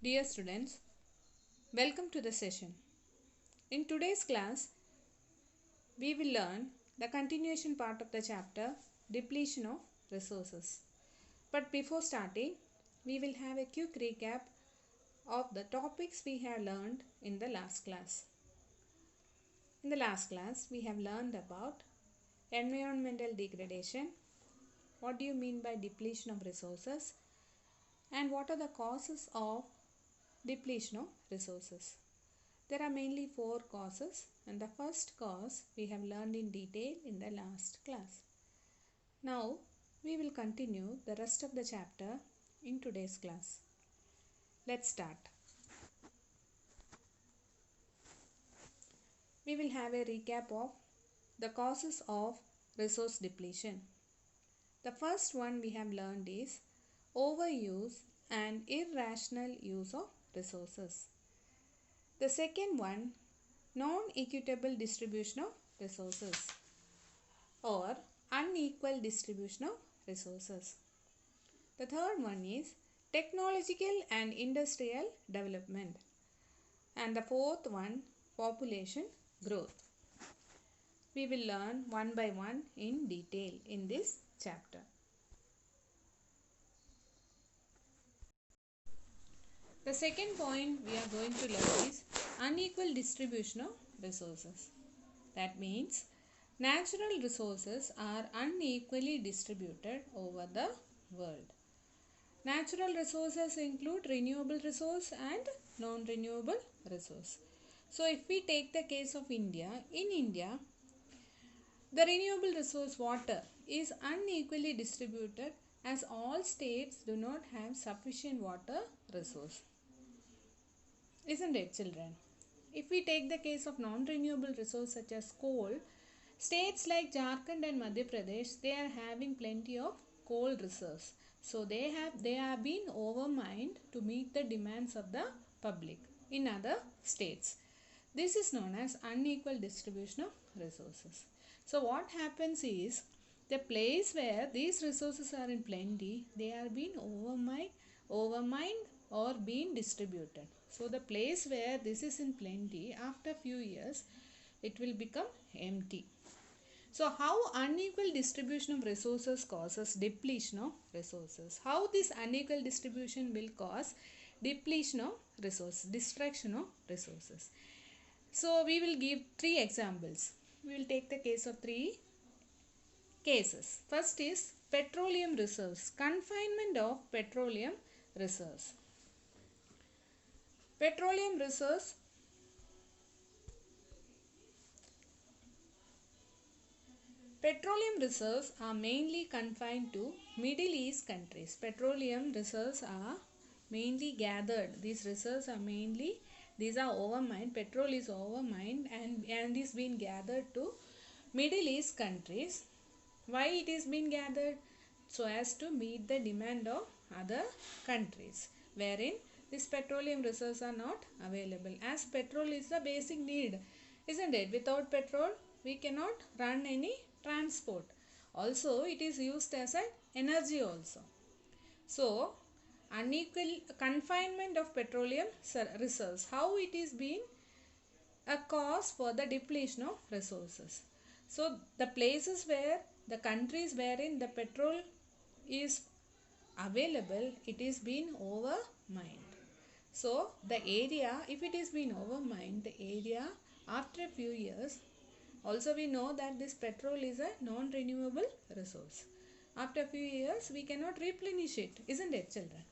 Dear students, welcome to the session. In today's class, we will learn the continuation part of the chapter Depletion of Resources. But before starting, we will have a quick recap of the topics we have learned in the last class. In the last class, we have learned about environmental degradation. What do you mean by depletion of resources? And what are the causes of depletion of resources? There are mainly four causes, and the first cause we have learned in detail in the last class. Now we will continue the rest of the chapter in today's class. Let's start. We will have a recap of the causes of resource depletion. The first one we have learned is overuse and irrational use of resources. The second one, non-equitable distribution of resources or unequal distribution of resources. The third one is technological and industrial development. And the fourth one, population growth. We will learn one by one in detail in this chapter. The second point we are going to learn is unequal distribution of resources. That means natural resources are unequally distributed over the world. Natural resources include renewable resource and non-renewable resource. So if we take the case of India, in India, the renewable resource water is unequally distributed as all states do not have sufficient water resource. Isn't it, children? If we take the case of non-renewable resource such as coal, states like Jharkhand and Madhya Pradesh, they are having plenty of coal reserves. So they have been overmined to meet the demands of the public in other states. This is known as unequal distribution of resources. So what happens is, the place where these resources are in plenty, they are being overmined or being distributed. So the place where this is in plenty, after few years, it will become empty. So how unequal distribution of resources causes depletion of resources? How this unequal distribution will cause depletion of resources, destruction of resources? So we will give three examples. We will take the case of three cases. First is petroleum reserves, confinement of petroleum reserves. Petroleum reserves are mainly confined to Middle East countries. Petroleum reserves are mainly gathered. These reserves are these are overmined. Petrol is overmined and is being gathered to Middle East countries. Why it is being gathered? So as to meet the demand of other countries wherein these petroleum reserves are not available, as petrol is the basic need, isn't it? Without petrol we cannot run any transport. Also it is used as an energy also. So unequal confinement of petroleum reserves, how it is being a cause for the depletion of resources. So the places where the countries wherein the petrol is available, it is being overmined. So the area, if it is being overmined, the area after a few years, also we know that this petrol is a non-renewable resource. After a few years we cannot replenish it, isn't it, children?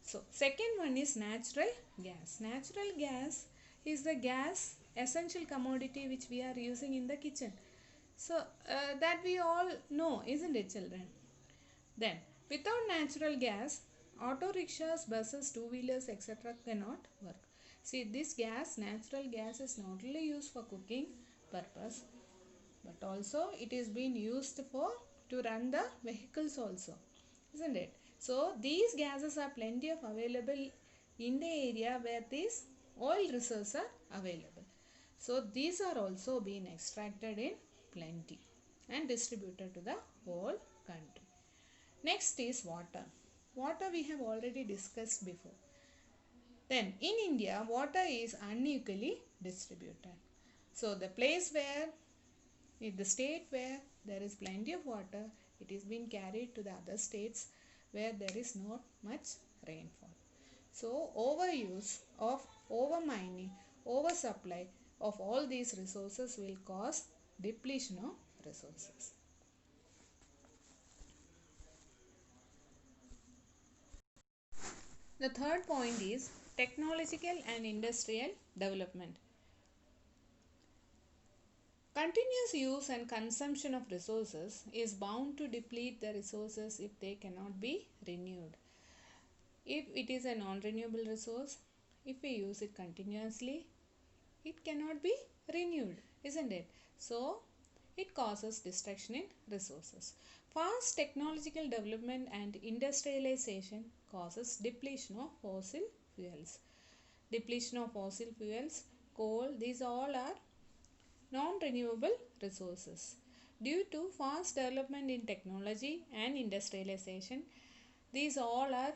So second one is natural gas. Natural gas is the gas essential commodity which we are using in the kitchen. So that we all know, isn't it, children? Then without natural gas, auto rickshaws, buses, two-wheelers, etc. cannot work. See, this gas, natural gas, is not only used for cooking purpose, but also it is being used to run the vehicles also, isn't it? So these gases are plenty of available in the area where these oil reserves are available. So these are also being extracted in plenty and distributed to the whole country. Next is water. Water we have already discussed before. Then in India, water is unequally distributed. So the place where, in the state where there is plenty of water, it is being carried to the other states where there is not much rainfall. So overuse of overmining, oversupply of all these resources will cause depletion of resources. The third point is technological and industrial development. Continuous use and consumption of resources is bound to deplete the resources if they cannot be renewed. If it is a non-renewable resource, if we use it continuously, it cannot be renewed, isn't it? So, it causes destruction in resources. Fast technological development and industrialization causes depletion of fossil fuels. Depletion of fossil fuels, coal, these all are non-renewable resources. Due to fast development in technology and industrialization, these all are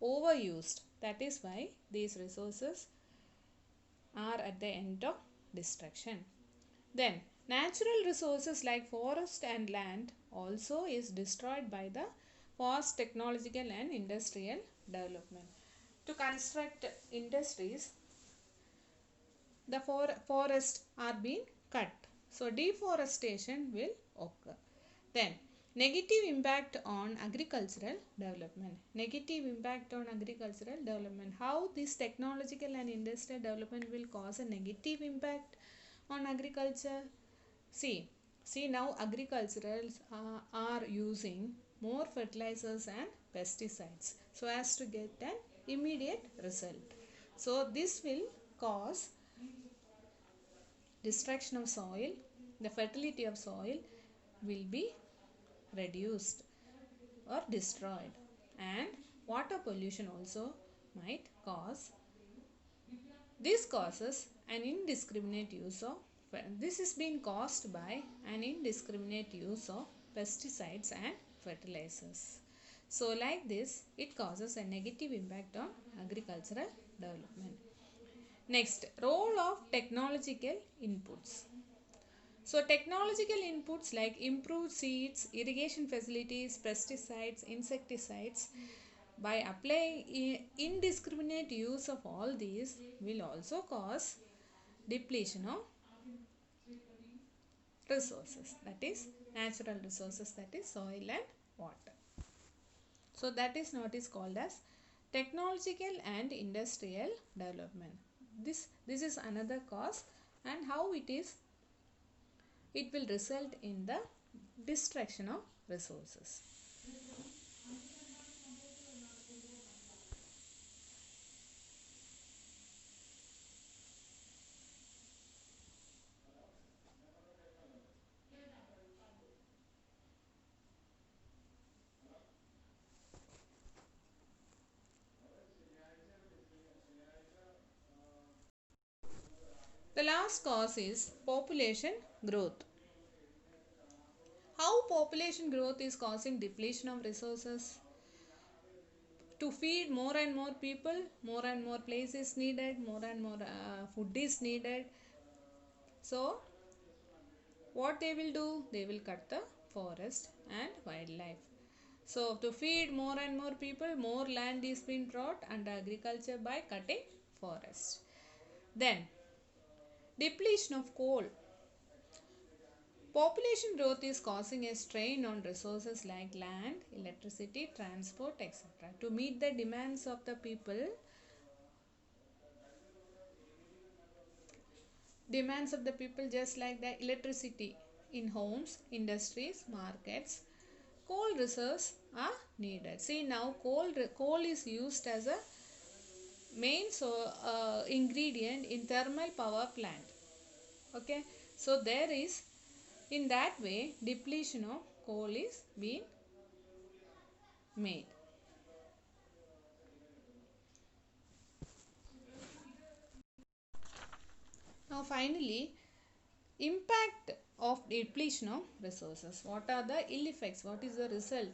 overused. That is why these resources are at the end of destruction. Then, natural resources like forest and land also is destroyed by the fast technological and industrial development. To construct industries, the forests are being cut. So, deforestation will occur. Then, negative impact on agricultural development. Negative impact on agricultural development. How this technological and industrial development will cause a negative impact on agriculture? See now agriculturals are using more fertilizers and pesticides so as to get an immediate result. So this will cause destruction of soil, the fertility of soil will be reduced or destroyed, and water pollution also might cause. This causes an indiscriminate use of, this is being caused by an indiscriminate use of pesticides and fertilizers. So like this, it causes a negative impact on agricultural development. Next, role of technological inputs. So technological inputs like improved seeds, irrigation facilities, pesticides, insecticides, by applying indiscriminate use of all these will also cause depletion of resources, that is natural resources, that is soil and water. So that is what is called as technological and industrial development. This is another cause, and how it will result in the destruction of resources. The last cause is population growth. How population growth is causing depletion of resources? To feed more and more people, more and more place is needed, more and more food is needed. So, what they will do? They will cut the forest and wildlife. So, to feed more and more people, more land is being brought under agriculture by cutting forests. Then, depletion of coal. Population growth is causing a strain on resources like land, electricity, transport, etc. To meet the demands of the people, just like the electricity in homes, industries, markets, coal reserves are needed. See now coal is used as a main ingredient in thermal power plant. Okay, so there is, in that way, depletion of coal is being made. Now finally, impact of depletion of resources. What are the ill effects? What is the result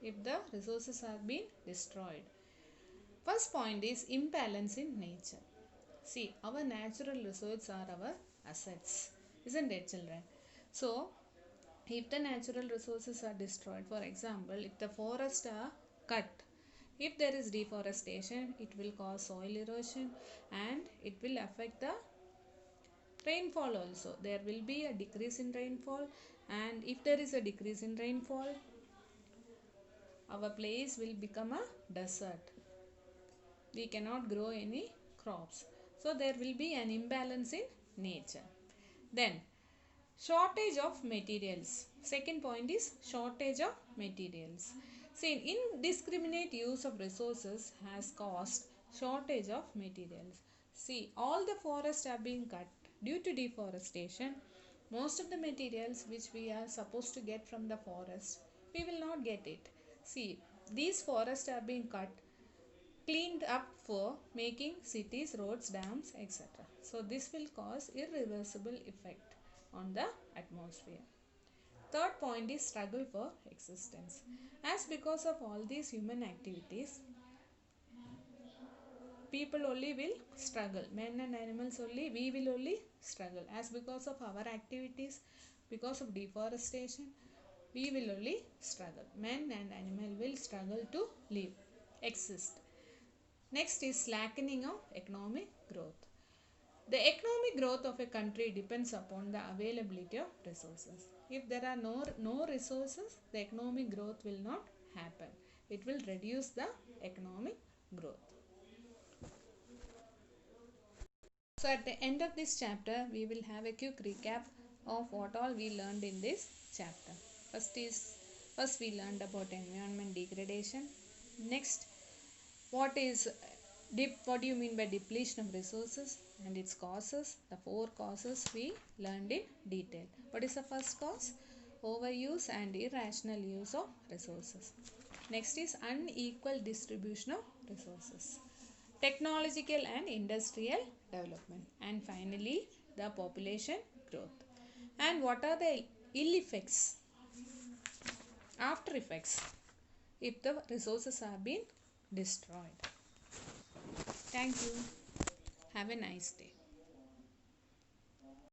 if the resources are being destroyed? First point is imbalance in nature. See, our natural resources are our assets, isn't it, children? So, if the natural resources are destroyed, for example, if the forests are cut, if there is deforestation, it will cause soil erosion and it will affect the rainfall also. There will be a decrease in rainfall, and if there is a decrease in rainfall, our place will become a desert. We cannot grow any crops. So there will be an imbalance in nature. Then shortage of materials. Second point is shortage of materials. See, indiscriminate use of resources has caused shortage of materials. See, all the forests are being cut due to deforestation. Most of the materials which we are supposed to get from the forest, we will not get it. See, these forests are being cut, cleaned up for making cities, roads, dams, etc. So this will cause irreversible effect on the atmosphere. Third point is struggle for existence. As because of all these human activities, people only will struggle. Men and animals only, we will only struggle. As because of our activities, because of deforestation, we will only struggle. Men and animal will struggle to live, exist. Next is slackening of economic growth. The economic growth of a country depends upon the availability of resources. If there are no resources, the economic growth will not happen. It will reduce the economic growth. So at the end of this chapter, we will have a quick recap of what all we learned in this chapter. First we learned about environment degradation. Next, what do you mean by depletion of resources and its causes? The 4 causes we learned in detail. What is the first cause? Overuse and irrational use of resources. Next is unequal distribution of resources. Technological and industrial development. And finally, the population growth. And what are the ill effects, after effects, if the resources are being destroyed? Thank you. Have a nice day.